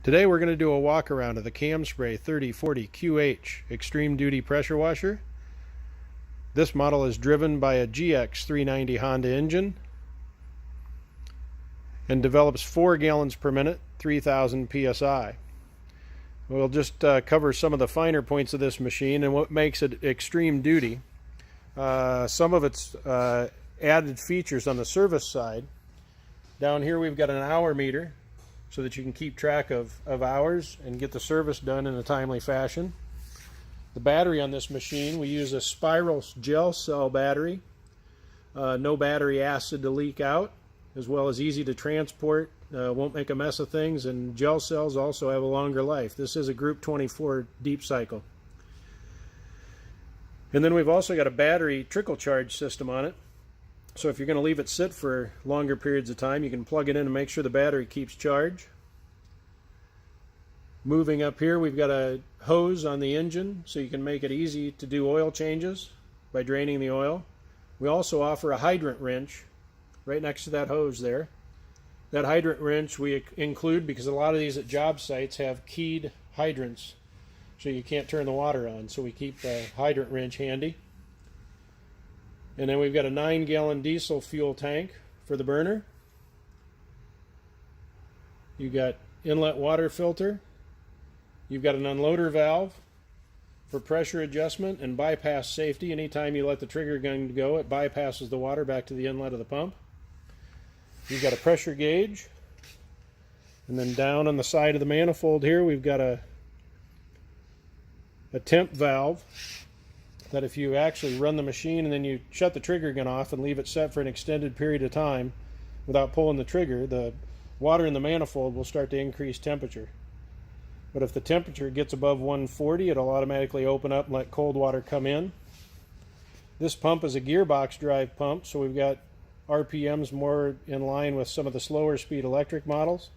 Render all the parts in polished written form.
Today we're going to do a walk around of the Cam Spray 3040 QH Extreme Duty Pressure Washer. This model is driven by a GX 390 Honda engine and develops 4 gallons per minute, 3,000 psi. We'll just cover some of the finer points of this machine and what makes it extreme duty. Some of its added features on the service side. Down here we've got an hour meter, so that you can keep track of hours and get the service done in a timely fashion. The battery on this machine, we use a spiral gel cell battery. No battery acid to leak out, as well as easy to transport, won't make a mess of things, and gel cells also have a longer life. This is a Group 24 deep cycle. And then we've also got a battery trickle charge system on it. So if you're going to leave it sit for longer periods of time, you can plug it in and make sure the battery keeps charge. Moving up here, we've got a hose on the engine, so you can make it easy to do oil changes by draining the oil. We also offer a hydrant wrench right next to that hose there. That hydrant wrench we include because a lot of these at job sites have keyed hydrants, so you can't turn the water on, so we keep the hydrant wrench handy. And then we've got a 9-gallon diesel fuel tank for the burner. You've got inlet water filter. You've got an unloader valve for pressure adjustment and bypass safety. Anytime you let the trigger gun go, it bypasses the water back to the inlet of the pump. You've got a pressure gauge. And then down on the side of the manifold here, we've got a temp valve that if you actually run the machine and then you shut the trigger gun off and leave it set for an extended period of time without pulling the trigger, the water in the manifold will start to increase temperature. But if the temperature gets above 140, it'll automatically open up and let cold water come in. This pump is a gearbox drive pump, so we've got RPMs more in line with some of the slower speed electric models,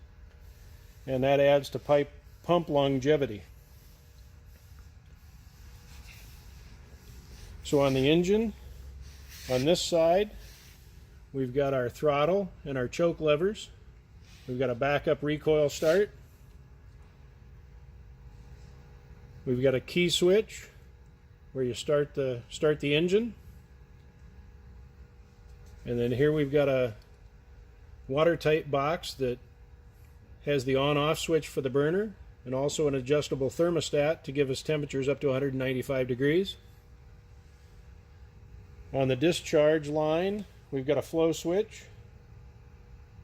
and that adds to pump longevity. So on the engine, on this side, we've got our throttle and our choke levers. We've got a backup recoil start. We've got a key switch where you start the engine. And then here we've got a watertight box that has the on-off switch for the burner and also an adjustable thermostat to give us temperatures up to 195 degrees. On the discharge line, we've got a flow switch.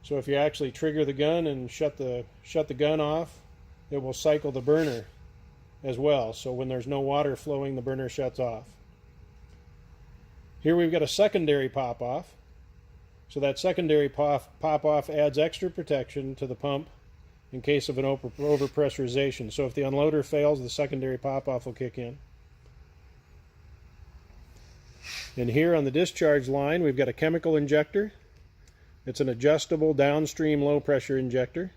So if you actually trigger the gun and shut the gun off, it will cycle the burner as well. So when there's no water flowing, the burner shuts off. Here we've got a secondary pop-off. So that secondary pop-off adds extra protection to the pump in case of an overpressurization. So if the unloader fails, the secondary pop-off will kick in. And here on the discharge line, we've got a chemical injector. It's an adjustable downstream low pressure injector.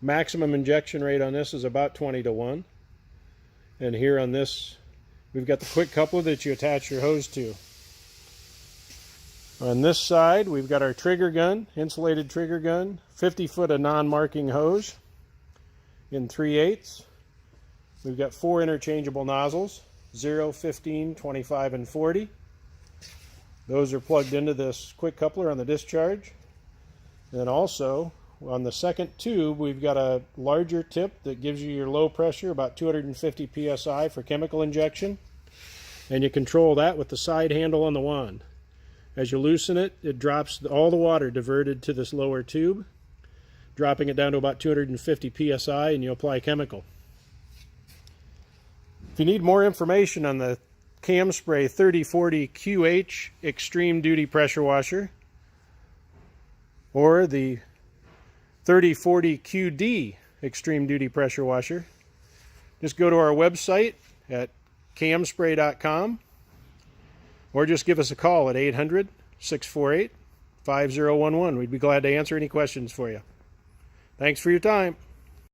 Maximum injection rate on this is about 20-to-1. And here on this, we've got the quick coupler that you attach your hose to. On this side, we've got our trigger gun, insulated trigger gun, 50-foot of non-marking hose in 3/8. We've got 4 interchangeable nozzles, 0, 15, 25, and 40. Those are plugged into this quick coupler on the discharge. And then also, on the second tube, we've got a larger tip that gives you your low pressure, about 250 psi for chemical injection. And you control that with the side handle on the wand. As you loosen it, it drops all the water diverted to this lower tube, dropping it down to about 250 psi, and you apply chemical. If you need more information on the Cam Spray 3040 QH Extreme Duty Pressure Washer or the 3040 QD Extreme Duty Pressure Washer, just go to our website at camspray.com or just give us a call at 800-648-5011. We'd be glad to answer any questions for you. Thanks for your time.